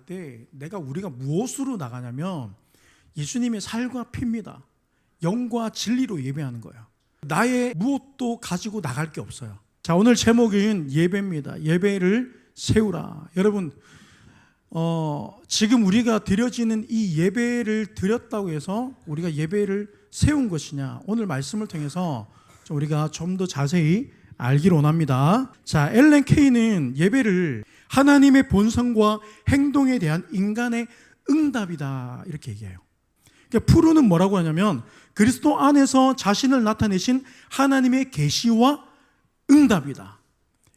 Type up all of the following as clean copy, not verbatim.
때 우리가 무엇으로 나가냐면 예수님의 살과 피입니다. 영과 진리로 예배하는 거예요. 나의 무엇도 가지고 나갈 게 없어요. 자, 오늘 제목은 예배입니다. 예배를 세우라. 여러분, 지금 우리가 드려지는 이 예배를 드렸다고 해서 우리가 예배를 세운 것이냐, 오늘 말씀을 통해서 우리가 좀 더 자세히 알기를 원합니다. 자, 엘렌 케이는 예배를 하나님의 본성과 행동에 대한 인간의 응답이다 이렇게 얘기해요. 그러니까 푸르는 뭐라고 하냐면 그리스도 안에서 자신을 나타내신 하나님의 계시와 응답이다.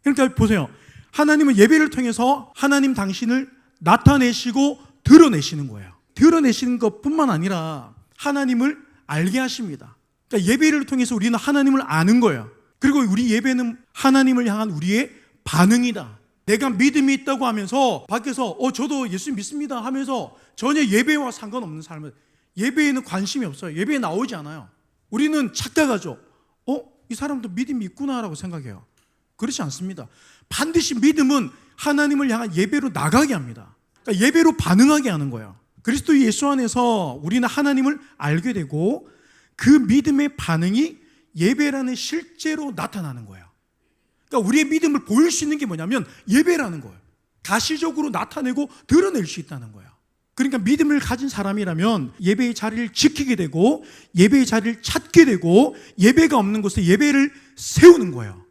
그러니까 보세요. 하나님은 예배를 통해서 하나님 당신을 나타내시고 드러내시는 거예요. 드러내시는 것뿐만 아니라 하나님을 알게 하십니다. 그러니까 예배를 통해서 우리는 하나님을 아는 거예요. 그리고 우리 예배는 하나님을 향한 우리의 반응이다. 내가 믿음이 있다고 하면서 밖에서 저도 예수 믿습니다 하면서 전혀 예배와 상관없는 삶을, 예배에는 관심이 없어요. 예배에 나오지 않아요. 우리는 착각하죠. 이 사람도 믿음이 있구나라고 생각해요. 그렇지 않습니다. 반드시 믿음은 하나님을 향한 예배로 나가게 합니다. 그러니까 예배로 반응하게 하는 거예요. 그리스도 예수 안에서 우리는 하나님을 알게 되고 그 믿음의 반응이 예배라는 실제로 나타나는 거예요. 그러니까 우리의 믿음을 보일 수 있는 게 뭐냐면 예배라는 거예요. 가시적으로 나타내고 드러낼 수 있다는 거예요. 그러니까 믿음을 가진 사람이라면 예배의 자리를 지키게 되고 예배의 자리를 찾게 되고 예배가 없는 곳에 예배를 세우는 거예요.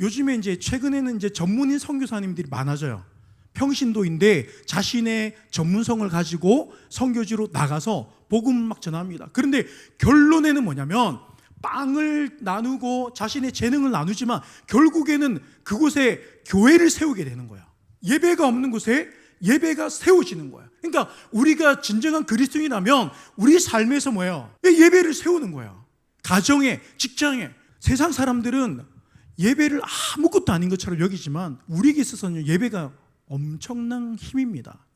요즘에 최근에는 전문인 선교사님들이 많아져요. 평신도인데 자신의 전문성을 가지고 선교지로 나가서 복음 막 전합니다. 그런데 결론에는 뭐냐면 빵을 나누고 자신의 재능을 나누지만 결국에는 그곳에 교회를 세우게 되는 거예요. 예배가 없는 곳에 예배가 세워지는 거예요. 그러니까 우리가 진정한 그리스도인이라면 우리 삶에서 뭐예요? 예배를 세우는 거예요. 가정에, 직장에. 세상 사람들은 예배를 아무것도 아닌 것처럼 여기지만 우리에게 있어서는 예배가 엄청난 힘입니다.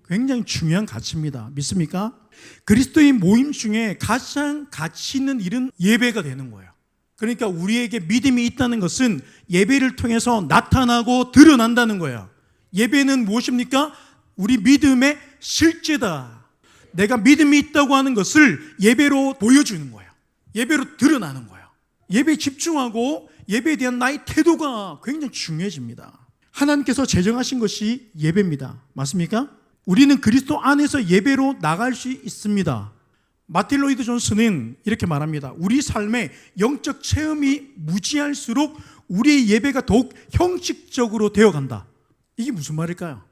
굉장히 중요한 가치입니다. 믿습니까? 그리스도인 모임 중에 가장 가치 있는 일은 예배가 되는 거예요. 그러니까 우리에게 믿음이 있다는 것은 예배를 통해서 나타나고 드러난다는 거예요. 예배는 무엇입니까? 우리 믿음의 실제다. 내가 믿음이 있다고 하는 것을 예배로 보여주는 거예요. 예배로 드러나는 거예요. 예배에 집중하고 예배에 대한 나의 태도가 굉장히 중요해집니다. 하나님께서 제정하신 것이 예배입니다. 맞습니까? 우리는 그리스도 안에서 예배로 나갈 수 있습니다. 마틴 로이드 존스는 이렇게 말합니다. 우리 삶의 영적 체험이 무지할수록 우리의 예배가 더욱 형식적으로 되어간다. 이게 무슨 말일까요?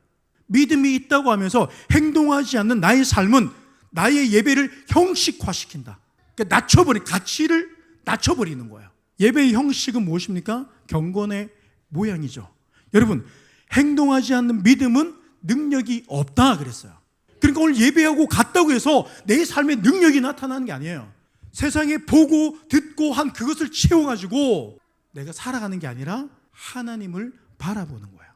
믿음이 있다고 하면서 행동하지 않는 나의 삶은 나의 예배를 형식화시킨다. 그러니까 가치를 낮춰버리는 거예요. 예배의 형식은 무엇입니까? 경건의 모양이죠. 여러분, 행동하지 않는 믿음은 능력이 없다 그랬어요. 그러니까 오늘 예배하고 갔다고 해서 내 삶에 능력이 나타나는 게 아니에요. 세상에 보고 듣고 한 그것을 채워가지고 내가 살아가는 게 아니라 하나님을 바라보는 거예요.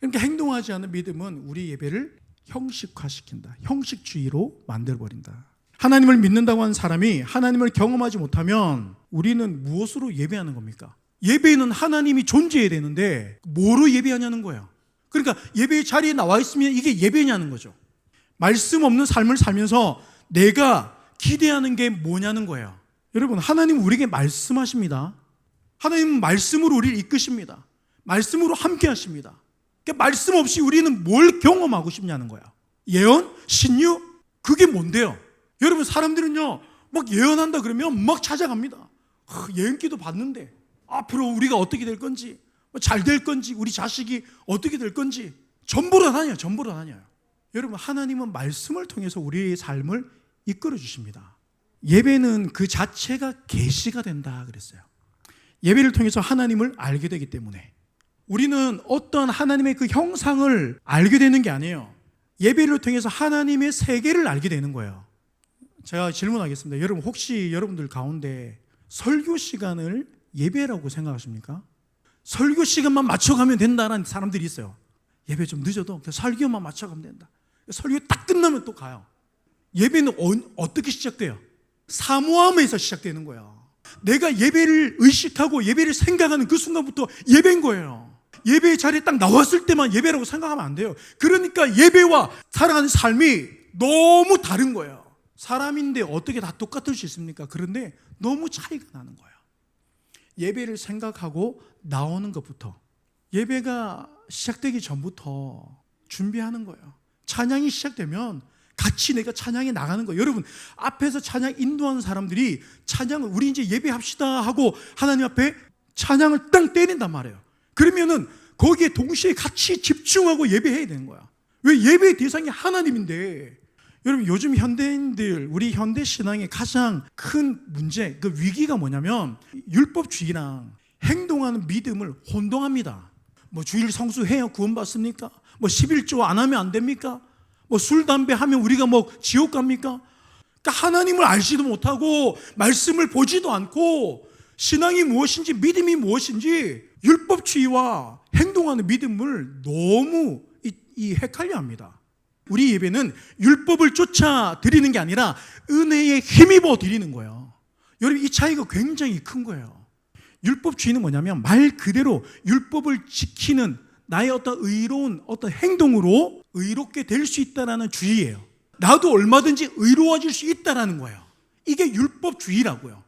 그러니까 행동하지 않는 믿음은 우리 예배를 형식화시킨다. 형식주의로 만들어버린다. 하나님을 믿는다고 하는 사람이 하나님을 경험하지 못하면 우리는 무엇으로 예배하는 겁니까? 예배는 하나님이 존재해야 되는데 뭐로 예배하냐는 거예요. 그러니까 예배의 자리에 나와 있으면 이게 예배냐는 거죠. 말씀 없는 삶을 살면서 내가 기대하는 게 뭐냐는 거예요. 여러분, 하나님은 우리에게 말씀하십니다. 하나님은 말씀으로 우리를 이끄십니다. 말씀으로 함께 하십니다. 그러니까 말씀 없이 우리는 뭘 경험하고 싶냐는 거예요. 예언? 신유? 그게 뭔데요? 여러분, 사람들은요 막 예언한다 그러면 막 찾아갑니다. 예언기도 받는데 앞으로 우리가 어떻게 될 건지, 잘 될 건지, 우리 자식이 어떻게 될 건지 전보로 다녀요. 여러분, 하나님은 말씀을 통해서 우리의 삶을 이끌어 주십니다. 예배는 그 자체가 계시가 된다 그랬어요. 예배를 통해서 하나님을 알게 되기 때문에 우리는 어떤 하나님의 그 형상을 알게 되는 게 아니에요. 예배를 통해서 하나님의 세계를 알게 되는 거예요. 제가 질문하겠습니다. 여러분, 혹시 여러분들 가운데 설교 시간을 예배라고 생각하십니까? 설교 시간만 맞춰가면 된다는 사람들이 있어요. 예배 좀 늦어도 설교만 맞춰가면 된다. 설교 딱 끝나면 또 가요. 예배는 어떻게 시작돼요? 사모함에서 시작되는 거예요. 내가 예배를 의식하고 예배를 생각하는 그 순간부터 예배인 거예요. 예배의 자리에 딱 나왔을 때만 예배라고 생각하면 안 돼요. 그러니까 예배와 살아가는 삶이 너무 다른 거예요. 사람인데 어떻게 다 똑같을 수 있습니까? 그런데 너무 차이가 나는 거예요. 예배를 생각하고 나오는 것부터, 예배가 시작되기 전부터 준비하는 거예요. 찬양이 시작되면 같이 내가 찬양에 나가는 거예요. 여러분, 앞에서 찬양 인도하는 사람들이 찬양을 우리 이제 예배합시다 하고 하나님 앞에 찬양을 땅 때린단 말이에요. 그러면은 거기에 동시에 같이 집중하고 예배해야 되는 거야. 왜? 예배의 대상이 하나님인데. 여러분, 요즘 현대인들, 우리 현대 신앙의 가장 큰 문제, 그 위기가 뭐냐면 율법주의랑 행동하는 믿음을 혼동합니다. 뭐 주일 성수해야 구원받습니까? 뭐 11조 안 하면 안 됩니까? 뭐 술, 담배 하면 우리가 뭐 지옥 갑니까? 그러니까 하나님을 알지도 못하고 말씀을 보지도 않고 신앙이 무엇인지 믿음이 무엇인지 율법주의와 행동하는 믿음을 너무 헷갈려 합니다. 우리 예배는 율법을 쫓아 드리는 게 아니라 은혜에 힘입어 드리는 거예요. 여러분, 이 차이가 굉장히 큰 거예요. 율법주의는 뭐냐면 말 그대로 율법을 지키는 나의 어떤 의로운 어떤 행동으로 의롭게 될 수 있다는 주의예요. 나도 얼마든지 의로워질 수 있다는 거예요. 이게 율법주의라고요.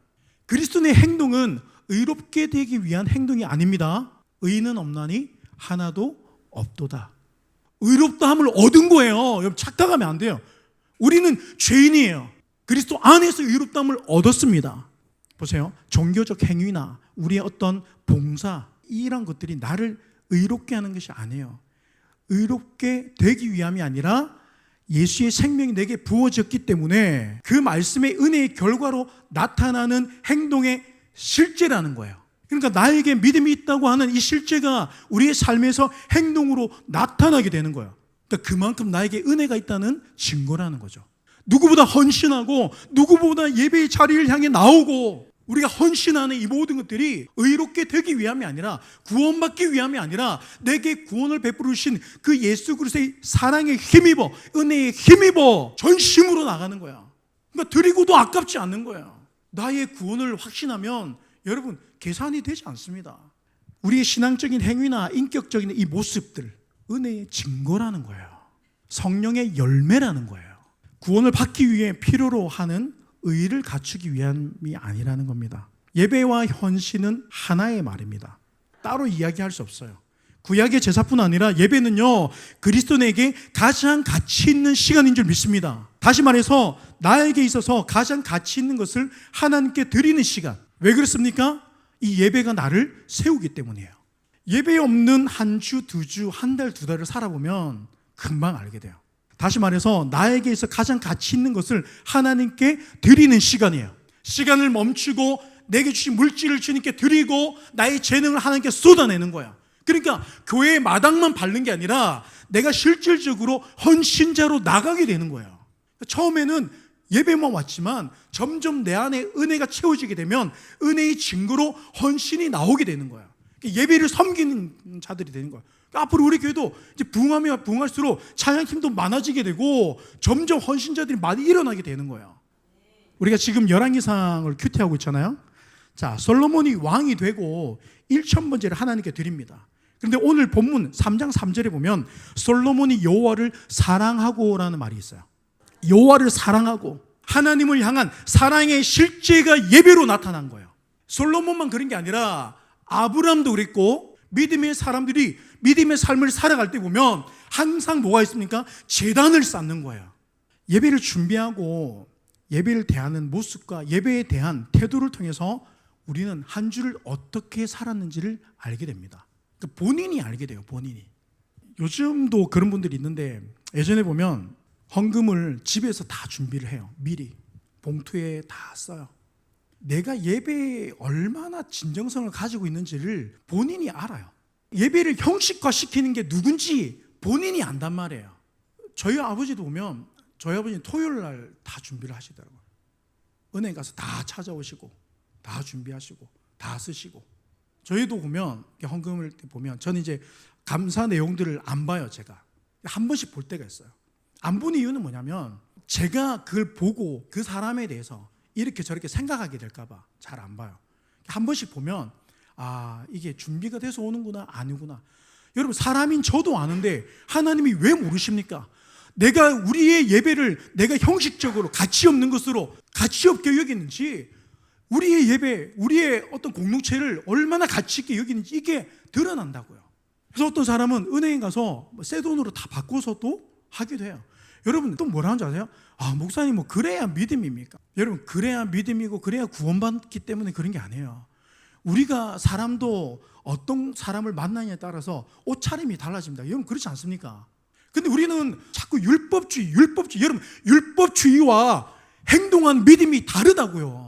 그리스도의 행동은 의롭게 되기 위한 행동이 아닙니다. 의는 없나니 하나도 없도다. 의롭다함을 얻은 거예요. 여러분, 착각하면 안 돼요. 우리는 죄인이에요. 그리스도 안에서 의롭다함을 얻었습니다. 보세요. 종교적 행위나 우리의 어떤 봉사, 이런 것들이 나를 의롭게 하는 것이 아니에요. 의롭게 되기 위함이 아니라 예수의 생명이 내게 부어졌기 때문에 그 말씀의 은혜의 결과로 나타나는 행동의 실제라는 거예요. 그러니까 나에게 믿음이 있다고 하는 이 실제가 우리의 삶에서 행동으로 나타나게 되는 거예요. 그러니까 그만큼 나에게 은혜가 있다는 증거라는 거죠. 누구보다 헌신하고 누구보다 예배의 자리를 향해 나오고 우리가 헌신하는 이 모든 것들이 의롭게 되기 위함이 아니라 구원받기 위함이 아니라 내게 구원을 베푸신 그 예수 그리스도의 사랑에 힘입어 은혜에 힘입어 전심으로 나가는 거야. 그러니까 드리고도 아깝지 않는 거야. 나의 구원을 확신하면 여러분 계산이 되지 않습니다. 우리의 신앙적인 행위나 인격적인 이 모습들 은혜의 증거라는 거예요. 성령의 열매라는 거예요. 구원을 받기 위해 필요로 하는 의를 갖추기 위함이 아니라는 겁니다. 예배와 헌신은 하나의 말입니다. 따로 이야기할 수 없어요. 구약의 제사뿐 아니라 예배는요, 그리스도인에게 가장 가치 있는 시간인 줄 믿습니다. 다시 말해서 나에게 있어서 가장 가치 있는 것을 하나님께 드리는 시간. 왜 그렇습니까? 이 예배가 나를 세우기 때문이에요. 예배 없는 한 주, 두 주, 한 달, 두 달을 살아보면 금방 알게 돼요. 다시 말해서 나에게 있어 가장 가치 있는 것을 하나님께 드리는 시간이에요. 시간을 멈추고 내게 주신 물질을 주님께 드리고 나의 재능을 하나님께 쏟아내는 거야. 그러니까 교회의 마당만 밟는 게 아니라 내가 실질적으로 헌신자로 나가게 되는 거예요. 처음에는 예배만 왔지만 점점 내 안에 은혜가 채워지게 되면 은혜의 증거로 헌신이 나오게 되는 거야. 예배를 섬기는 자들이 되는 거야. 앞으로 우리 교회도 이제 부흥하면 부흥할수록 찬양 팀도 많아지게 되고 점점 헌신자들이 많이 일어나게 되는 거예요. 우리가 지금 열왕기상을 큐티하고 있잖아요. 자, 솔로몬이 왕이 되고 1,000번째를 하나님께 드립니다. 그런데 오늘 본문 3장 3절에 보면 솔로몬이 여호와를 사랑하고라는 말이 있어요. 여호와를 사랑하고 하나님을 향한 사랑의 실제가 예배로 나타난 거예요. 솔로몬만 그런 게 아니라 아브라함도 그랬고 믿음의 사람들이 믿음의 삶을 살아갈 때 보면 항상 뭐가 있습니까? 제단을 쌓는 거예요. 예배를 준비하고 예배를 대하는 모습과 예배에 대한 태도를 통해서 우리는 한 주를 어떻게 살았는지를 알게 됩니다. 그러니까 본인이 알게 돼요. 본인이. 요즘도 그런 분들이 있는데 예전에 보면 헌금을 집에서 다 준비를 해요. 미리 봉투에 다 써요. 내가 예배에 얼마나 진정성을 가지고 있는지를 본인이 알아요. 예배를 형식화시키는 게 누군지 본인이 안단 말이에요. 저희 아버지도 보면 저희 아버지는 토요일 날 다 준비를 하시더라고요. 은행 가서 다 찾아오시고 다 준비하시고 다 쓰시고. 저희도 보면 헌금을 보면 저는 이제 감사 내용들을 안 봐요. 제가 한 번씩 볼 때가 있어요. 안 보는 이유는 뭐냐면 제가 그걸 보고 그 사람에 대해서 이렇게 저렇게 생각하게 될까 봐 잘 안 봐요. 한 번씩 보면 아, 이게 준비가 돼서 오는구나, 아니구나. 여러분, 사람인 저도 아는데 하나님이 왜 모르십니까? 내가 우리의 예배를 내가 형식적으로 가치 없는 것으로 가치 없게 여기는지, 우리의 예배, 우리의 어떤 공동체를 얼마나 가치 있게 여기는지 이게 드러난다고요. 그래서 어떤 사람은 은행에 가서 새 돈으로 다 바꿔서 또 하기도 해요. 여러분, 또 뭐라 하는지 아세요? 목사님 뭐 그래야 믿음입니까? 여러분, 그래야 믿음이고 그래야 구원받기 때문에 그런 게 아니에요. 우리가 사람도 어떤 사람을 만나냐에 따라서 옷차림이 달라집니다. 여러분, 그렇지 않습니까? 근데 우리는 자꾸 율법주의. 여러분, 율법주의와 행동한 믿음이 다르다고요.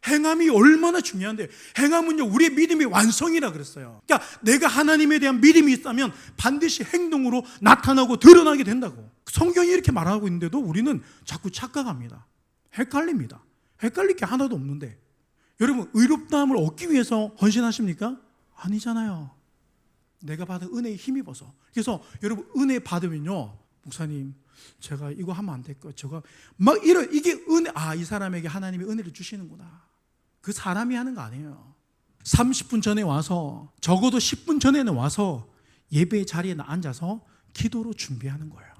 행함이 얼마나 중요한데, 행함은요 우리의 믿음의 완성이라 그랬어요. 그러니까 내가 하나님에 대한 믿음이 있다면 반드시 행동으로 나타나고 드러나게 된다고. 성경이 이렇게 말하고 있는데도 우리는 자꾸 착각합니다. 헷갈립니다. 헷갈릴 게 하나도 없는데, 여러분, 의롭다함을 얻기 위해서 헌신하십니까? 아니잖아요. 내가 받은 은혜에 힘입어서. 그래서 여러분, 은혜 받으면요, 목사님 제가 이거 하면 안 될 거, 저거 막 이게 은혜, 이 사람에게 하나님이 은혜를 주시는구나. 그 사람이 하는 거 아니에요. 30분 전에 와서, 적어도 10분 전에는 와서 예배의 자리에 앉아서 기도로 준비하는 거예요.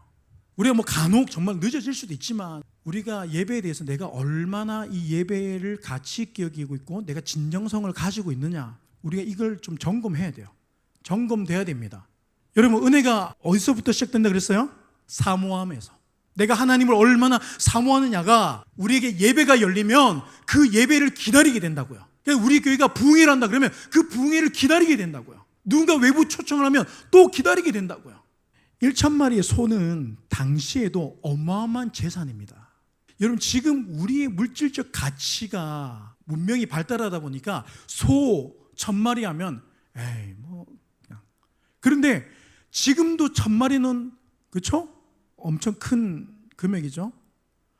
우리가 뭐 간혹 정말 늦어질 수도 있지만, 우리가 예배에 대해서 내가 얼마나 이 예배를 가치 있게 여기고 있고 내가 진정성을 가지고 있느냐, 우리가 이걸 좀 점검해야 돼요. 점검돼야 됩니다. 여러분, 은혜가 어디서부터 시작된다 그랬어요? 사모함에서. 내가 하나님을 얼마나 사모하느냐가, 우리에게 예배가 열리면 그 예배를 기다리게 된다고요. 그러니까 우리 교회가 부흥회를 한다 그러면 그 부흥회를 기다리게 된다고요. 누군가 외부 초청을 하면 또 기다리게 된다고요. 1,000마리의 소는 당시에도 어마어마한 재산입니다. 여러분, 지금 우리의 물질적 가치가 문명이 발달하다 보니까 소 1,000마리 하면 뭐 그냥. 그런데 지금도 1,000마리는, 그렇죠? 엄청 큰 금액이죠.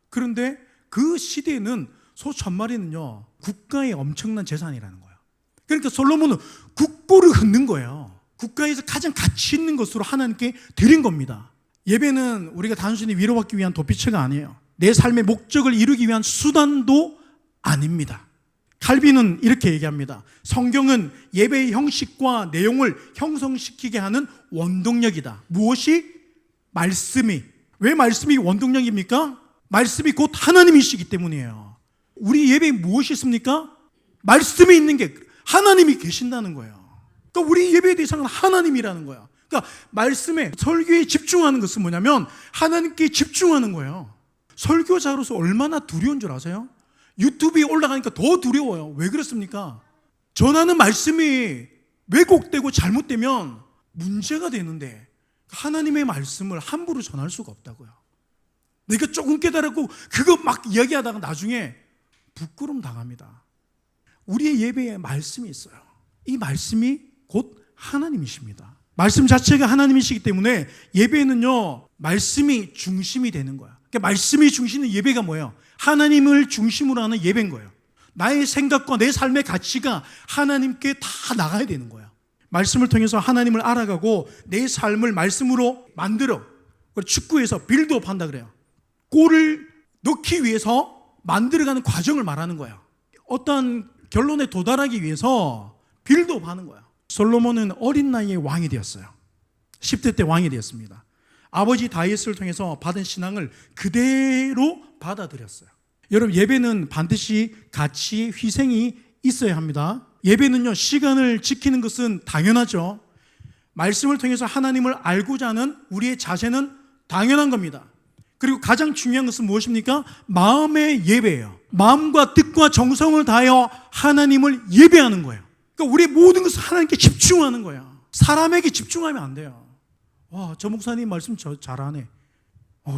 그런데 그 시대에는 소 1,000마리는요 국가의 엄청난 재산이라는 거예요. 그러니까 솔로몬은 국보를 긋는 거예요. 국가에서 가장 가치 있는 것으로 하나님께 드린 겁니다. 예배는 우리가 단순히 위로받기 위한 도피처가 아니에요. 내 삶의 목적을 이루기 위한 수단도 아닙니다. 칼빈은 이렇게 얘기합니다. 성경은 예배의 형식과 내용을 형성시키게 하는 원동력이다. 무엇이? 말씀이. 왜 말씀이 원동력입니까? 말씀이 곧 하나님이시기 때문이에요. 우리 예배에 무엇이 있습니까? 말씀이 있는 게 하나님이 계신다는 거예요. 그러니까 우리 예배의 대상은 하나님이라는 거야. 그러니까 말씀에, 설교에 집중하는 것은 뭐냐면 하나님께 집중하는 거예요. 설교자로서 얼마나 두려운 줄 아세요? 유튜브에 올라가니까 더 두려워요. 왜 그렇습니까? 전하는 말씀이 왜곡되고 잘못되면 문제가 되는데 하나님의 말씀을 함부로 전할 수가 없다고요. 내가 조금 깨달았고 그거 막 이야기하다가 나중에 부끄러움 당합니다. 우리의 예배에 말씀이 있어요. 이 말씀이 곧 하나님이십니다. 말씀 자체가 하나님이시기 때문에 예배는요 말씀이 중심이 되는 거야. 그러니까 말씀이 중심인 예배가 뭐예요? 하나님을 중심으로 하는 예배인 거예요. 나의 생각과 내 삶의 가치가 하나님께 다 나가야 되는 거야. 말씀을 통해서 하나님을 알아가고 내 삶을 말씀으로 만들어, 축구에서 빌드업 한다 그래요. 골을 넣기 위해서 만들어가는 과정을 말하는 거야. 어떤 결론에 도달하기 위해서 빌드업 하는 거야. 솔로몬은 어린 나이에 왕이 되었어요. 10대 때 왕이 되었습니다. 아버지 다윗을 통해서 받은 신앙을 그대로 받아들였어요. 여러분, 예배는 반드시 가치의 희생이 있어야 합니다. 예배는요 시간을 지키는 것은 당연하죠. 말씀을 통해서 하나님을 알고자 하는 우리의 자세는 당연한 겁니다. 그리고 가장 중요한 것은 무엇입니까? 마음의 예배예요. 마음과 뜻과 정성을 다하여 하나님을 예배하는 거예요. 그러니까 우리의 모든 것을 하나님께 집중하는 거예요. 사람에게 집중하면 안 돼요. 와, 저 목사님 말씀 잘하네.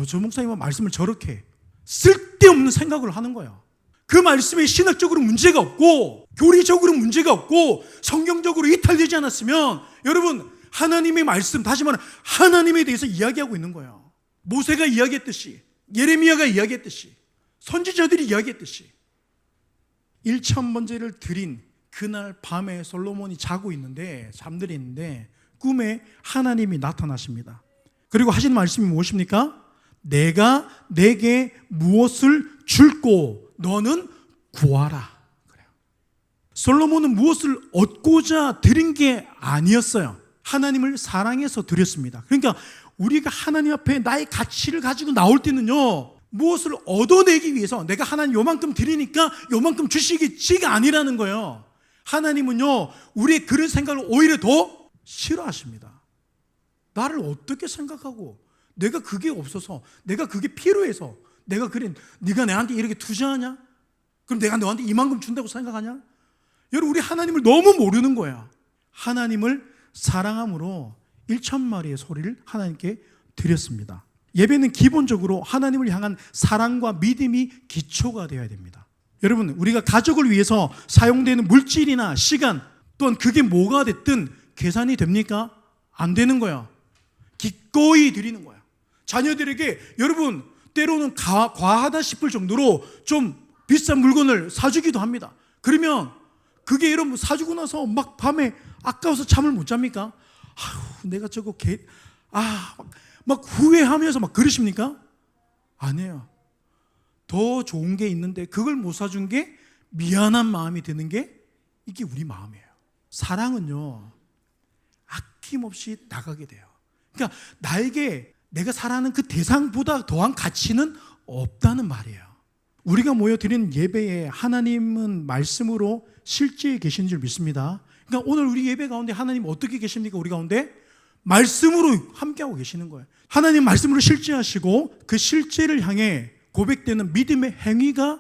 저 목사님은 말씀을 저렇게 해. 쓸데없는 생각을 하는 거예요. 그 말씀에 신학적으로 문제가 없고 교리적으로 문제가 없고 성경적으로 이탈되지 않았으면 여러분 하나님의 말씀, 다시 말하면 하나님에 대해서 이야기하고 있는 거예요. 모세가 이야기했듯이, 예레미야가 이야기했듯이, 선지자들이 이야기했듯이 1,000번제를 드린 그날 밤에 솔로몬이 자고 있는데, 잠들어 있는데 꿈에 하나님이 나타나십니다. 그리고 하신 말씀이 무엇입니까? 내가 내게 무엇을 줄고 너는 구하라. 그래요. 솔로몬은 무엇을 얻고자 드린 게 아니었어요. 하나님을 사랑해서 드렸습니다. 그러니까 우리가 하나님 앞에 나의 가치를 가지고 나올 때는요, 무엇을 얻어내기 위해서 내가 하나님 요만큼 드리니까 요만큼 주시겠지가 아니라는 거예요. 하나님은요, 우리의 그런 생각을 오히려 더 싫어하십니다. 나를 어떻게 생각하고, 내가 그게 없어서, 내가 그게 필요해서, 내가 그래, 네가 내한테 이렇게 투자하냐? 그럼 내가 너한테 이만큼 준다고 생각하냐? 여러분, 우리 하나님을 너무 모르는 거야. 하나님을 사랑함으로 1,000마리의 소리를 하나님께 드렸습니다. 예배는 기본적으로 하나님을 향한 사랑과 믿음이 기초가 되어야 됩니다. 여러분, 우리가 가족을 위해서 사용되는 물질이나 시간, 또한 그게 뭐가 됐든 계산이 됩니까? 안 되는 거야. 기꺼이 드리는 거야. 자녀들에게 여러분, 때로는 과하다 싶을 정도로 좀 비싼 물건을 사주기도 합니다. 그러면 그게 여러분 사주고 나서 막 밤에 아까워서 잠을 못 잡니까? 아휴, 내가 저거 막 후회하면서 막 그러십니까? 아니에요. 더 좋은 게 있는데 그걸 못 사준 게 미안한 마음이 드는 게 이게 우리 마음이에요. 사랑은요, 아낌없이 나가게 돼요. 그러니까 나에게 내가 사랑하는 그 대상보다 더한 가치는 없다는 말이에요. 우리가 모여드리는 예배에 하나님은 말씀으로 실제에 계신 줄 믿습니다. 그러니까 오늘 우리 예배 가운데 하나님 어떻게 계십니까? 우리 가운데 말씀으로 함께하고 계시는 거예요. 하나님 말씀으로 실제하시고 그 실제를 향해 고백되는 믿음의 행위가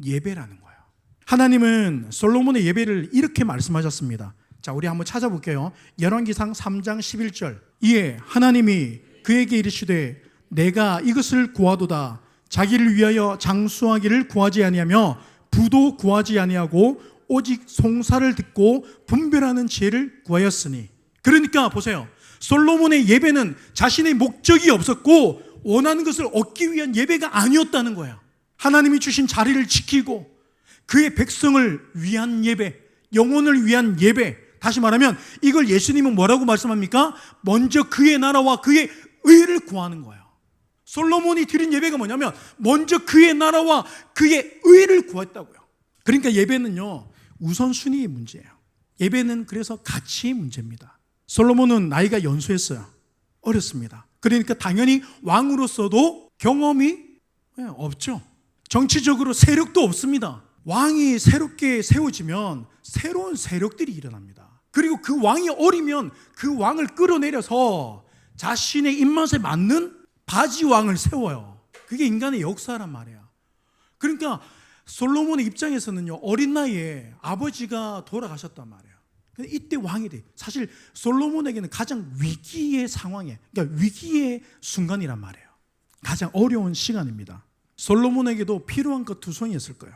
예배라는 거예요. 하나님은 솔로몬의 예배를 이렇게 말씀하셨습니다. 자, 우리 한번 찾아볼게요. 열왕기상 3장 11절. 이에 하나님이 그에게 이르시되 내가 이것을 구하도다. 자기를 위하여 장수하기를 구하지 아니하며 부도 구하지 아니하고 오직 송사를 듣고 분별하는 지혜를 구하였으니. 그러니까 보세요. 솔로몬의 예배는 자신의 목적이 없었고 원하는 것을 얻기 위한 예배가 아니었다는 거예요. 하나님이 주신 자리를 지키고 그의 백성을 위한 예배, 영혼을 위한 예배. 다시 말하면 이걸 예수님은 뭐라고 말씀합니까? 먼저 그의 나라와 그의 의를 구하는 거예요. 솔로몬이 드린 예배가 뭐냐면 먼저 그의 나라와 그의 의를 구했다고요. 그러니까 예배는요, 우선순위의 문제예요. 예배는 그래서 가치의 문제입니다. 솔로몬은 나이가 연소했어요. 어렸습니다. 그러니까 당연히 왕으로서도 경험이 없죠. 정치적으로 세력도 없습니다. 왕이 새롭게 세워지면 새로운 세력들이 일어납니다. 그리고 그 왕이 어리면 그 왕을 끌어내려서 자신의 입맛에 맞는 바지왕을 세워요. 그게 인간의 역사란 말이에요. 그러니까 솔로몬의 입장에서는요, 어린 나이에 아버지가 돌아가셨단 말이에요. 근데 이때 왕이 돼. 사실 솔로몬에게는 가장 위기의 상황이에요. 그러니까 위기의 순간이란 말이에요. 가장 어려운 시간입니다. 솔로몬에게도 필요한 것 두 손이었을 거예요.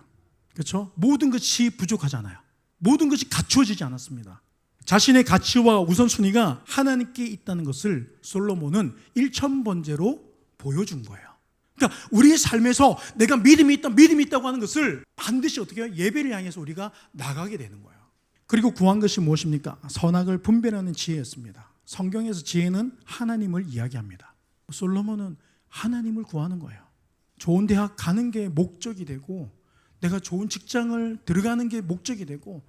그렇죠? 모든 것이 부족하잖아요. 모든 것이 갖추어지지 않았습니다. 자신의 가치와 우선순위가 하나님께 있다는 것을 솔로몬은 1,000번째로 보여준 거예요. 그러니까 우리의 삶에서 내가 믿음이 있다고 하는 것을 반드시 어떻게 해요? 예배를 향해서 우리가 나가게 되는 거예요. 그리고 구한 것이 무엇입니까? 선악을 분별하는 지혜였습니다. 성경에서 지혜는 하나님을 이야기합니다. 솔로몬은 하나님을 구하는 거예요. 좋은 대학 가는 게 목적이 되고, 내가 좋은 직장을 들어가는 게 목적이 되고,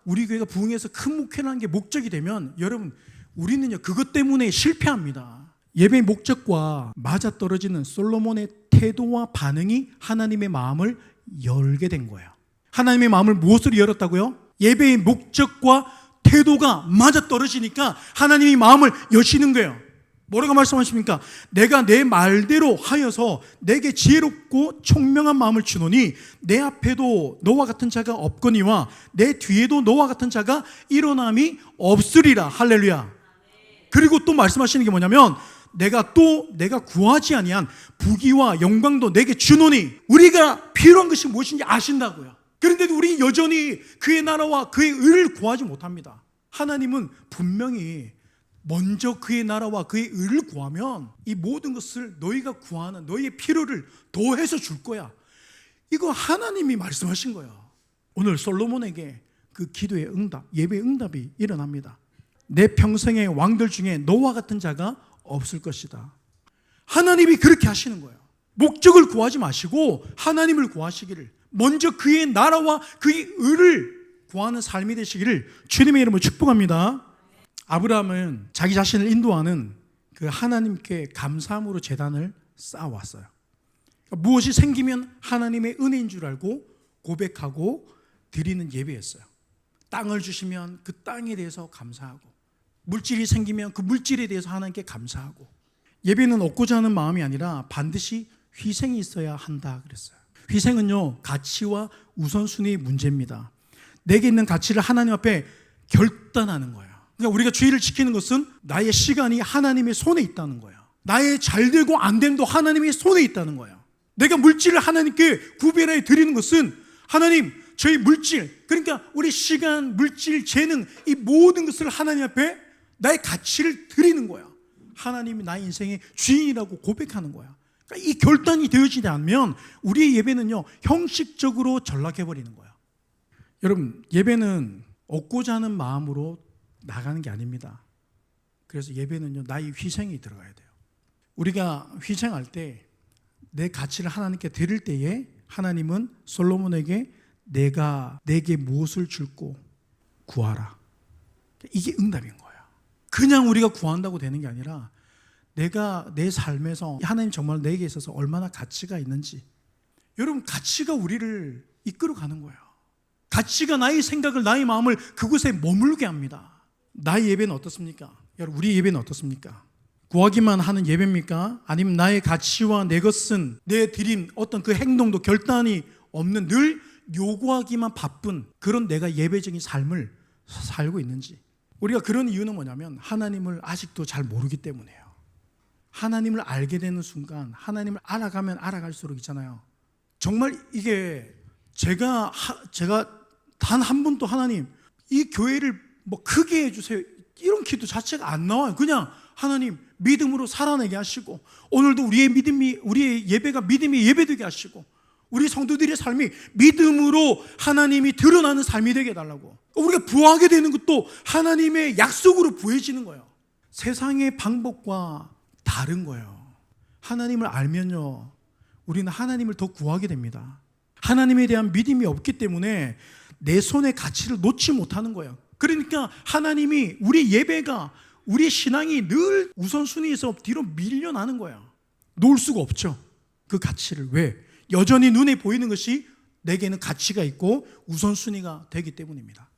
우리 교회가 부흥해서 큰 목회를 하는 게 목적이 되면 여러분, 우리는요 그것 때문에 실패합니다. 예배의 목적과 맞아떨어지는 솔로몬의 태도와 반응이 하나님의 마음을 열게 된 거예요. 하나님의 마음을 무엇으로 열었다고요? 예배의 목적과 태도가 맞아떨어지니까 하나님이 마음을 여시는 거예요. 뭐라고 말씀하십니까? 내가 내 말대로 하여서 내게 지혜롭고 총명한 마음을 주노니 내 앞에도 너와 같은 자가 없거니와 내 뒤에도 너와 같은 자가 일어남이 없으리라. 할렐루야. 그리고 또 말씀하시는 게 뭐냐면 내가 구하지 아니한 부귀와 영광도 내게 주노니, 우리가 필요한 것이 무엇인지 아신다고요. 그런데도 우리 여전히 그의 나라와 그의 의를 구하지 못합니다. 하나님은 분명히 먼저 그의 나라와 그의 의를 구하면 이 모든 것을 너희가 구하는 너희의 필요를 더해서 줄 거야. 이거 하나님이 말씀하신 거예요. 오늘 솔로몬에게 그 기도의 응답, 예배의 응답이 일어납니다. 내 평생의 왕들 중에 너와 같은 자가 없을 것이다. 하나님이 그렇게 하시는 거예요. 목적을 구하지 마시고 하나님을 구하시기를, 먼저 그의 나라와 그의 의를 구하는 삶이 되시기를 주님의 이름으로 축복합니다. 아브라함은 자기 자신을 인도하는 그 하나님께 감사함으로 제단을 쌓아왔어요. 그러니까 무엇이 생기면 하나님의 은혜인 줄 알고 고백하고 드리는 예배였어요. 땅을 주시면 그 땅에 대해서 감사하고, 물질이 생기면 그 물질에 대해서 하나님께 감사하고, 예배는 얻고자 하는 마음이 아니라 반드시 희생이 있어야 한다 그랬어요. 희생은요, 가치와 우선순위의 문제입니다. 내게 있는 가치를 하나님 앞에 결단하는 거예요. 그러니까 우리가 주의를 지키는 것은 나의 시간이 하나님의 손에 있다는 거예요. 나의 잘되고 안됨도 하나님의 손에 있다는 거예요. 내가 물질을 하나님께 구별해 드리는 것은 하나님, 저희 물질, 그러니까 우리 시간, 물질, 재능, 이 모든 것을 하나님 앞에 나의 가치를 드리는 거야. 하나님이 나의 인생의 주인이라고 고백하는 거야. 그러니까 이 결단이 되어지지 않으면 우리의 예배는요, 형식적으로 전락해버리는 거야. 여러분, 예배는 얻고자 하는 마음으로 나가는 게 아닙니다. 그래서 예배는요, 나의 희생이 들어가야 돼요. 우리가 희생할 때 내 가치를 하나님께 드릴 때에 하나님은 솔로몬에게 내가 내게 무엇을 줄고 구하라. 이게 응답인 거예요. 그냥 우리가 구한다고 되는 게 아니라 내가 내 삶에서 하나님 정말 내게 있어서 얼마나 가치가 있는지. 여러분, 가치가 우리를 이끌어가는 거예요. 가치가 나의 생각을, 나의 마음을 그곳에 머물게 합니다. 나의 예배는 어떻습니까? 여러분, 우리 예배는 어떻습니까? 구하기만 하는 예배입니까? 아니면 나의 가치와 내 것은, 내 드림, 어떤 그 행동도 결단이 없는, 늘 요구하기만 바쁜 그런 내가 예배적인 삶을 살고 있는지. 우리가 그런 이유는 뭐냐면 하나님을 아직도 잘 모르기 때문이에요. 하나님을 알게 되는 순간, 하나님을 알아가면 알아갈수록 있잖아요, 정말 이게 제가 단 한 번도 하나님 이 교회를 뭐 크게 해주세요 이런 기도 자체가 안 나와요. 그냥 하나님 믿음으로 살아내게 하시고, 오늘도 우리의 예배가 믿음의 예배되게 하시고, 우리 성도들의 삶이 믿음으로 하나님이 드러나는 삶이 되게 해달라고. 우리가 부하게 되는 것도 하나님의 약속으로 부해지는 거예요. 세상의 방법과 다른 거예요. 하나님을 알면요, 우리는 하나님을 더 구하게 됩니다. 하나님에 대한 믿음이 없기 때문에 내 손의 가치를 놓지 못하는 거예요. 그러니까 하나님이 우리 예배가, 우리 신앙이 늘 우선순위에서 뒤로 밀려나는 거예요. 놓을 수가 없죠, 그 가치를. 왜? 여전히 눈에 보이는 것이 내게는 가치가 있고 우선순위가 되기 때문입니다.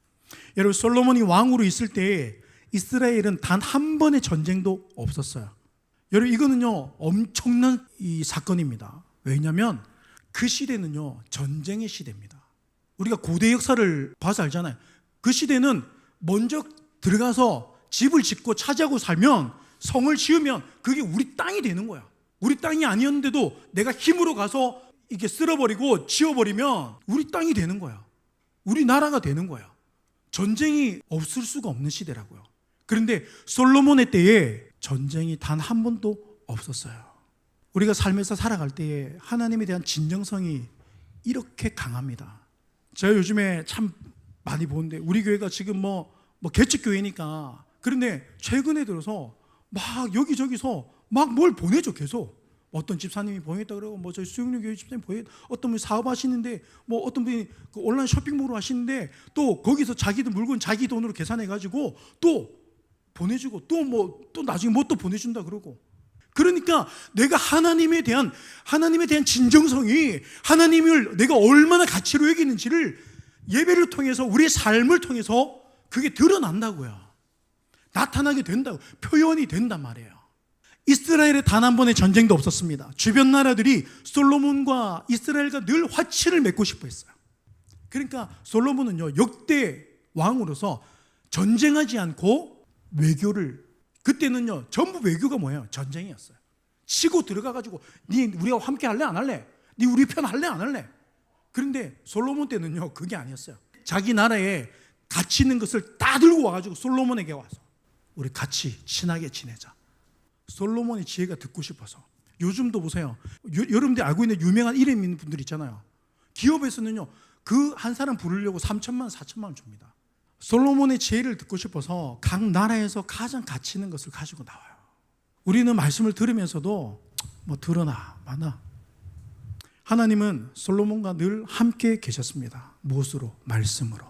여러분, 솔로몬이 왕으로 있을 때 이스라엘은 단 한 번의 전쟁도 없었어요. 여러분, 이거는요 엄청난 이 사건입니다. 왜냐하면 그 시대는요 전쟁의 시대입니다. 우리가 고대 역사를 봐서 알잖아요. 그 시대는 먼저 들어가서 집을 짓고 차지하고 살면, 성을 지으면 그게 우리 땅이 되는 거야. 우리 땅이 아니었는데도 내가 힘으로 가서 이렇게 쓸어버리고 지어버리면 우리 땅이 되는 거야. 우리 나라가 되는 거야. 전쟁이 없을 수가 없는 시대라고요. 그런데 솔로몬의 때에 전쟁이 단 한 번도 없었어요. 우리가 삶에서 살아갈 때에 하나님에 대한 진정성이 이렇게 강합니다. 제가 요즘에 참 많이 보는데, 우리 교회가 지금 뭐 개척교회니까, 그런데 최근에 들어서 막 여기저기서 막 뭘 보내줘. 계속 어떤 집사님이 보냈다 그러고, 뭐 저희 수영료 교회 집사님 어떤 분이 사업하시는데, 뭐 어떤 분이 그 온라인 쇼핑몰을 하시는데 또 거기서 자기들 물건 자기 돈으로 계산해 가지고 또 보내주고, 또 나중에 뭐 또 보내준다 그러고. 그러니까 내가 하나님에 대한 진정성이, 하나님을 내가 얼마나 가치로 여기는지를 예배를 통해서, 우리의 삶을 통해서 그게 드러난다고요. 나타나게 된다고, 표현이 된단 말이에요. 이스라엘에 단 한 번의 전쟁도 없었습니다. 주변 나라들이 솔로몬과 이스라엘과 늘 화치를 맺고 싶어 했어요. 그러니까 솔로몬은요 역대 왕으로서 전쟁하지 않고 외교를, 그때는요 전부 외교가 뭐예요? 전쟁이었어요. 치고 들어가가지고 니 우리가 함께 할래 안 할래? 니 우리 편 할래 안 할래? 그런데 솔로몬 때는요 그게 아니었어요. 자기 나라에 가치 있는 것을 다 들고 와가지고 솔로몬에게 와서 우리 같이 친하게 지내자. 솔로몬의 지혜가 듣고 싶어서. 요즘도 보세요. 여러분들이 알고 있는 유명한 이름 있는 분들 있잖아요. 기업에서는요 그 한 사람 부르려고 3천만 원 4천만 원 줍니다. 솔로몬의 지혜를 듣고 싶어서 각 나라에서 가장 가치 있는 것을 가지고 나와요. 우리는 말씀을 들으면서도 뭐 들으나 마나. 하나님은 솔로몬과 늘 함께 계셨습니다. 무엇으로? 말씀으로.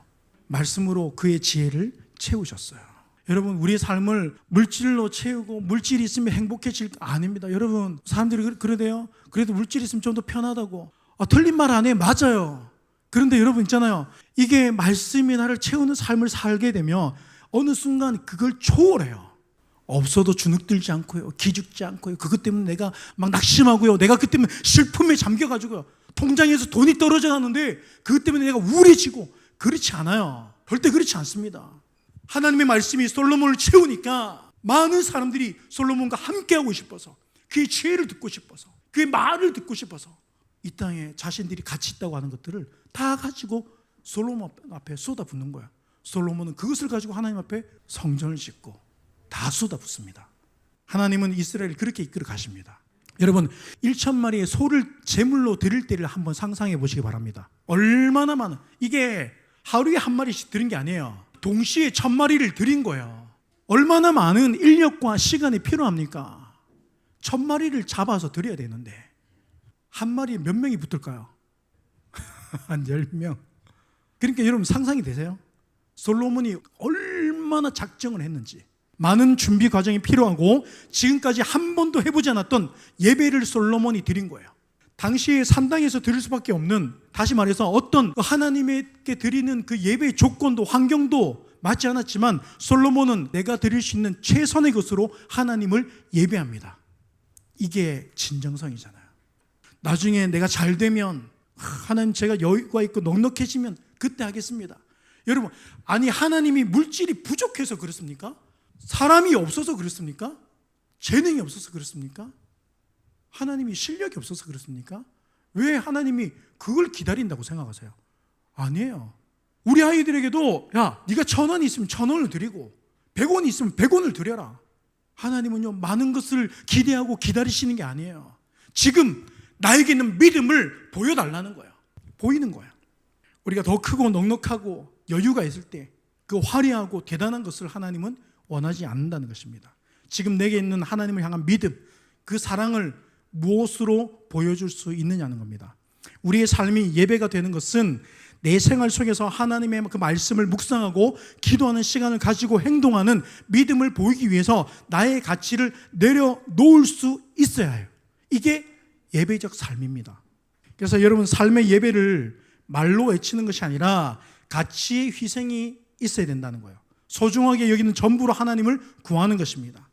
말씀으로 그의 지혜를 채우셨어요. 여러분, 우리의 삶을 물질로 채우고 물질이 있으면 행복해질 거 아닙니다. 여러분, 사람들이 그러대요. 그래도 물질이 있으면 좀 더 편하다고. 틀린 말 안 해요. 맞아요. 그런데 여러분 있잖아요. 이게 말씀이 나를 채우는 삶을 살게 되면 어느 순간 그걸 초월해요. 없어도 주눅들지 않고요. 기죽지 않고요. 그것 때문에 내가 막 낙심하고요. 내가 그 때문에 슬픔에 잠겨가지고요. 통장에서 돈이 떨어져 가는데 그것 때문에 내가 우울해지고, 그렇지 않아요. 절대 그렇지 않습니다. 하나님의 말씀이 솔로몬을 채우니까 많은 사람들이 솔로몬과 함께하고 싶어서, 그의 지혜를 듣고 싶어서, 그의 말을 듣고 싶어서 이 땅에 자신들이 가치 있다고 하는 것들을 다 가지고 솔로몬 앞에 쏟아붓는 거야. 솔로몬은 그것을 가지고 하나님 앞에 성전을 짓고 다 쏟아붓습니다. 하나님은 이스라엘을 그렇게 이끌어 가십니다. 여러분, 1,000마리의 소를 제물로 드릴 때를 한번 상상해 보시기 바랍니다. 얼마나 많은, 이게 하루에 한 마리씩 드린 게 아니에요. 동시에 1,000마리를 드린 거예요. 얼마나 많은 인력과 시간이 필요합니까? 1,000마리를 잡아서 드려야 되는데 한 마리에 몇 명이 붙을까요? 한 10명. 그러니까 여러분 상상이 되세요? 솔로몬이 얼마나 작정을 했는지. 많은 준비 과정이 필요하고 지금까지 한 번도 해보지 않았던 예배를 솔로몬이 드린 거예요. 당시에 산당에서 드릴 수밖에 없는, 다시 말해서 어떤 하나님께 드리는 그 예배의 조건도 환경도 맞지 않았지만 솔로몬은 내가 드릴 수 있는 최선의 것으로 하나님을 예배합니다. 이게 진정성이잖아요. 나중에 내가 잘 되면, 하나님 제가 여유가 있고 넉넉해지면 그때 하겠습니다. 여러분, 아니 하나님이 물질이 부족해서 그렇습니까? 사람이 없어서 그렇습니까? 재능이 없어서 그렇습니까? 하나님이 실력이 없어서 그렇습니까? 왜 하나님이 그걸 기다린다고 생각하세요? 아니에요. 우리 아이들에게도 야, 네가 1,000원 있으면 1,000원을 드리고 100원 있으면 100원을 드려라. 하나님은요, 많은 것을 기대하고 기다리시는 게 아니에요. 지금 나에게 있는 믿음을 보여달라는 거예요. 보이는 거예요. 우리가 더 크고 넉넉하고 여유가 있을 때 그 화려하고 대단한 것을 하나님은 원하지 않는다는 것입니다. 지금 내게 있는 하나님을 향한 믿음, 그 사랑을 무엇으로 보여줄 수 있느냐는 겁니다. 우리의 삶이 예배가 되는 것은 내 생활 속에서 하나님의 그 말씀을 묵상하고 기도하는 시간을 가지고 행동하는 믿음을 보이기 위해서 나의 가치를 내려놓을 수 있어야 해요. 이게 예배적 삶입니다. 그래서 여러분, 삶의 예배를 말로 외치는 것이 아니라 가치의 희생이 있어야 된다는 거예요. 소중하게 여기는 전부로 하나님을 구하는 것입니다.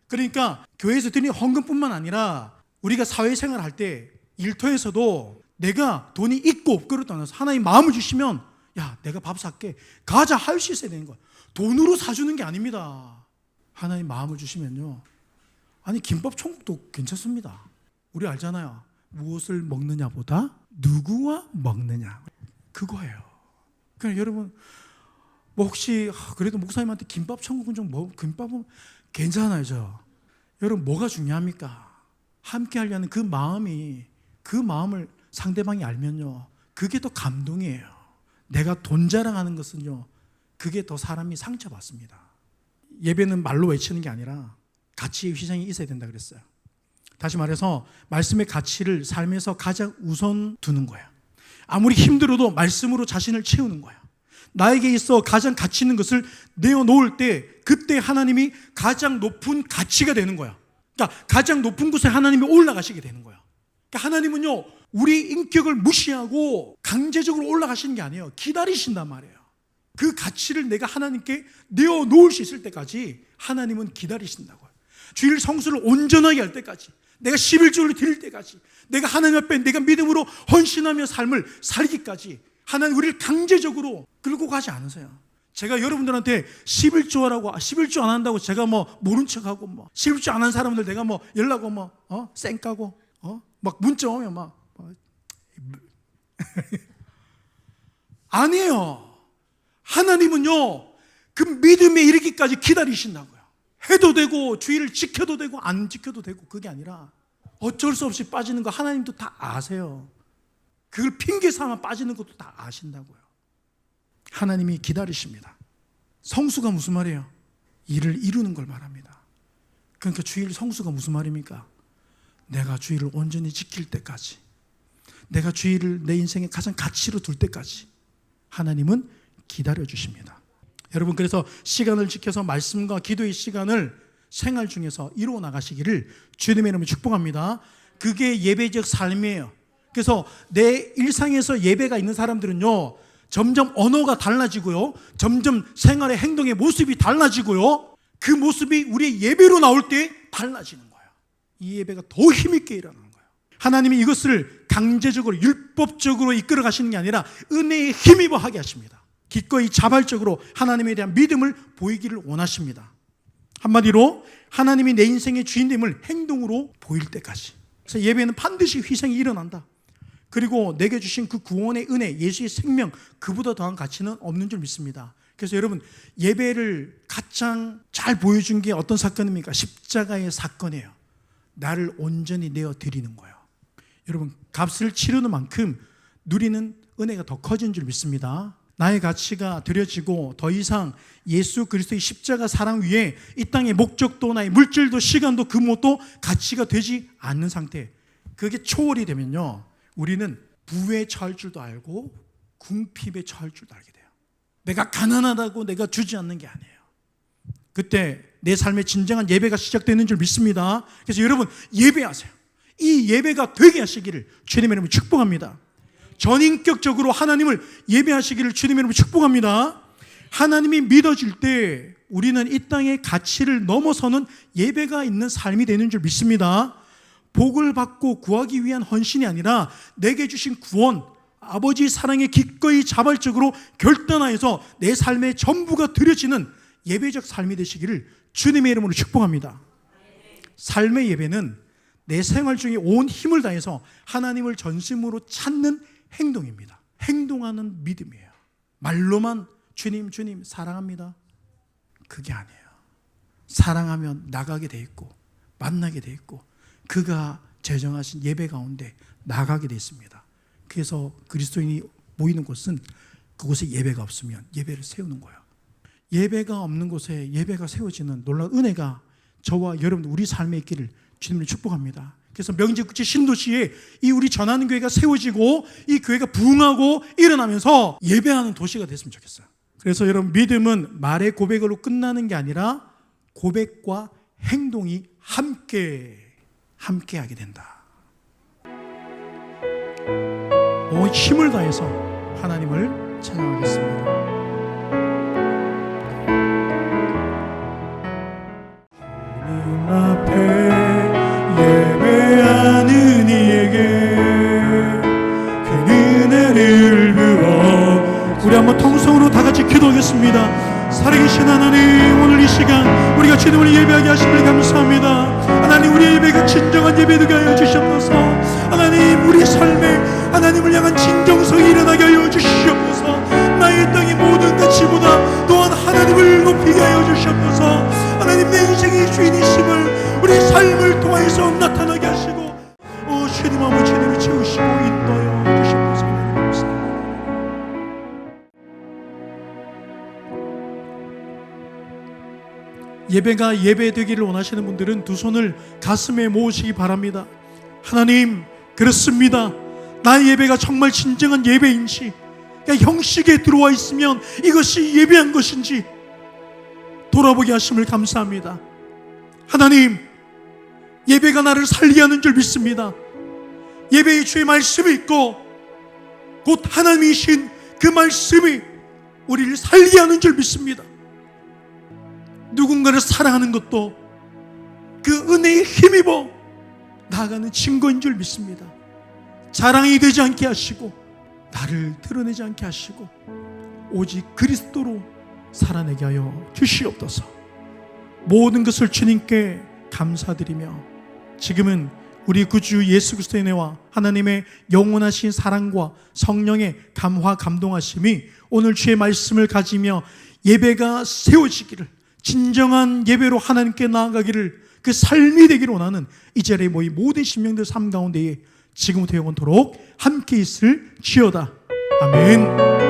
그러니까 교회에서 드리는 헌금뿐만 아니라 우리가 사회생활 할 때 일터에서도 내가 돈이 있고 없고를 떠나서 하나님 마음을 주시면 야, 내가 밥 살게, 가자 할 수 있어야 되는 거예요. 돈으로 사주는 게 아닙니다. 하나님 마음을 주시면요, 아니 김밥 천국도 괜찮습니다. 우리 알잖아요. 무엇을 먹느냐보다 누구와 먹느냐, 그거예요. 그러니까 여러분, 뭐 혹시 그래도 목사님한테 김밥 천국은 좀 김밥은 괜찮아요. 여러분, 뭐가 중요합니까? 함께 하려는 그 마음이, 그 마음을 상대방이 알면요, 그게 더 감동이에요. 내가 돈 자랑하는 것은요, 그게 더 사람이 상처받습니다. 예배는 말로 외치는 게 아니라 가치의 희생이 있어야 된다 그랬어요. 다시 말해서 말씀의 가치를 삶에서 가장 우선 두는 거예요. 아무리 힘들어도 말씀으로 자신을 채우는 거예요. 나에게 있어 가장 가치 있는 것을 내어놓을 때 그때 하나님이 가장 높은 가치가 되는 거야. 그러니까 가장 높은 곳에 하나님이 올라가시게 되는 거야. 그러니까 하나님은요, 우리 인격을 무시하고 강제적으로 올라가시는 게 아니에요. 기다리신단 말이에요. 그 가치를 내가 하나님께 내어놓을 수 있을 때까지 하나님은 기다리신다고요. 주일 성수를 온전하게 할 때까지, 내가 11조를 드릴 때까지, 내가 하나님 앞에 내가 믿음으로 헌신하며 삶을 살기까지 하나님 우리를 강제적으로 끌고 가지 않으세요. 제가 여러분들한테 11조 안 한다고 제가 뭐 모른 척하고, 뭐 11조 안 한 사람들 내가 뭐 연락 오면 쌩 까고 막 문자 오면 막 아니에요. 하나님은요, 그 믿음에 이르기까지 기다리신다고요. 해도 되고 주의를 지켜도 되고 안 지켜도 되고, 그게 아니라 어쩔 수 없이 빠지는 거 하나님도 다 아세요. 그걸 핑계 삼아 빠지는 것도 다 아신다고요. 하나님이 기다리십니다. 성수가 무슨 말이에요? 일을 이루는 걸 말합니다. 그러니까 주일 성수가 무슨 말입니까? 내가 주일을 온전히 지킬 때까지, 내가 주일을 내 인생의 가장 가치로 둘 때까지 하나님은 기다려 주십니다. 여러분, 그래서 시간을 지켜서 말씀과 기도의 시간을 생활 중에서 이루어 나가시기를 주님의 이름으로 축복합니다. 그게 예배적 삶이에요. 그래서 내 일상에서 예배가 있는 사람들은요, 점점 언어가 달라지고요, 점점 생활의 행동의 모습이 달라지고요, 그 모습이 우리의 예배로 나올 때 달라지는 거예요. 이 예배가 더 힘있게 일어나는 거예요. 하나님이 이것을 강제적으로 율법적으로 이끌어 가시는 게 아니라 은혜에 힘입어 하게 하십니다. 기꺼이 자발적으로 하나님에 대한 믿음을 보이기를 원하십니다. 한마디로 하나님이 내 인생의 주인됨을 행동으로 보일 때까지. 그래서 예배는 반드시 희생이 일어난다. 그리고 내게 주신 그 구원의 은혜, 예수의 생명, 그보다 더한 가치는 없는 줄 믿습니다. 그래서 여러분, 예배를 가장 잘 보여준 게 어떤 사건입니까? 십자가의 사건이에요. 나를 온전히 내어 드리는 거예요. 여러분, 값을 치르는 만큼 누리는 은혜가 더 커진 줄 믿습니다. 나의 가치가 드려지고 더 이상 예수 그리스도의 십자가 사랑 위에 이 땅의 목적도 나의 물질도 시간도 금호도 가치가 되지 않는 상태, 그게 초월이 되면요, 우리는 부에 처할 줄도 알고 궁핍에 처할 줄도 알게 돼요. 내가 가난하다고 내가 주지 않는 게 아니에요. 그때 내 삶의 진정한 예배가 시작되는 줄 믿습니다. 그래서 여러분, 예배하세요. 이 예배가 되게 하시기를 주님의 이름으로 축복합니다. 전인격적으로 하나님을 예배하시기를 주님의 이름으로 축복합니다. 하나님이 믿어질 때 우리는 이 땅의 가치를 넘어서는 예배가 있는 삶이 되는 줄 믿습니다. 복을 받고 구하기 위한 헌신이 아니라 내게 주신 구원, 아버지 사랑에 기꺼이 자발적으로 결단하여서 내 삶의 전부가 드려지는 예배적 삶이 되시기를 주님의 이름으로 축복합니다. 삶의 예배는 내 생활 중에 온 힘을 다해서 하나님을 전심으로 찾는 행동입니다. 행동하는 믿음이에요. 말로만 주님, 주님 사랑합니다, 그게 아니에요. 사랑하면 나가게 돼 있고 만나게 돼 있고 그가 제정하신 예배 가운데 나가게 돼 있습니다. 그래서 그리스도인이 모이는 곳은 그곳에 예배가 없으면 예배를 세우는 거예요. 예배가 없는 곳에 예배가 세워지는 놀라운 은혜가 저와 여러분 우리 삶에 있기를 주님을 축복합니다. 그래서 명지국제 신도시에 이 우리 전하는 교회가 세워지고 이 교회가 부흥하고 일어나면서 예배하는 도시가 됐으면 좋겠어요. 그래서 여러분, 믿음은 말의 고백으로 끝나는 게 아니라 고백과 행동이 함께 하게 된다. 온 힘을 다해서 하나님을 찬양하겠습니다. 주님 앞에 예배하는 이에게 그 은혜를 부어. 우리 한번 통성으로 다 같이 기도하겠습니다. 살아계신 하나님, 오늘 이 시간 우리가 주님을 예배하게 하심을 감사합니다. 하나님, 우리의 예배가 진정한 예배 되게 하여 주시옵소서. 하나님, 우리 삶에 하나님을 향한 진정성이 일어나게 하여 주시옵소서. 나의 땅의 모든 가치보다 또한 하나님을 높이게 하여 주시옵소서. 하나님, 내 인생의 주인이심을 우리 삶을 통하여서 나타나게 하시고 주님 아버지, 주님이 채우시고 인도하여 주시옵소서. 예배가 예배되기를 원하시는 분들은 두 손을 가슴에 모으시기 바랍니다. 하나님, 그렇습니다. 나의 예배가 정말 진정한 예배인지, 형식에 들어와 있으면 이것이 예배한 것인지 돌아보게 하심을 감사합니다. 하나님, 예배가 나를 살게 하는 줄 믿습니다. 예배에 주의 말씀이 있고 곧 하나님이신 그 말씀이 우리를 살게 하는 줄 믿습니다. 누군가를 사랑하는 것도 그 은혜에 힘입어 나아가는 증거인 줄 믿습니다. 자랑이 되지 않게 하시고 나를 드러내지 않게 하시고 오직 그리스도로 살아내게 하여 주시옵소서. 모든 것을 주님께 감사드리며 지금은 우리 구주 예수 그리스도의 은혜와 하나님의 영원하신 사랑과 성령의 감화 감동하심이 오늘 주의 말씀을 가지며 예배가 세워지기를, 진정한 예배로 하나님께 나아가기를, 그 삶이 되기를 원하는 이 자리에 모인 모든 신명들 삶 가운데에 지금부터 영원토록 함께 있을 지어다. 아멘.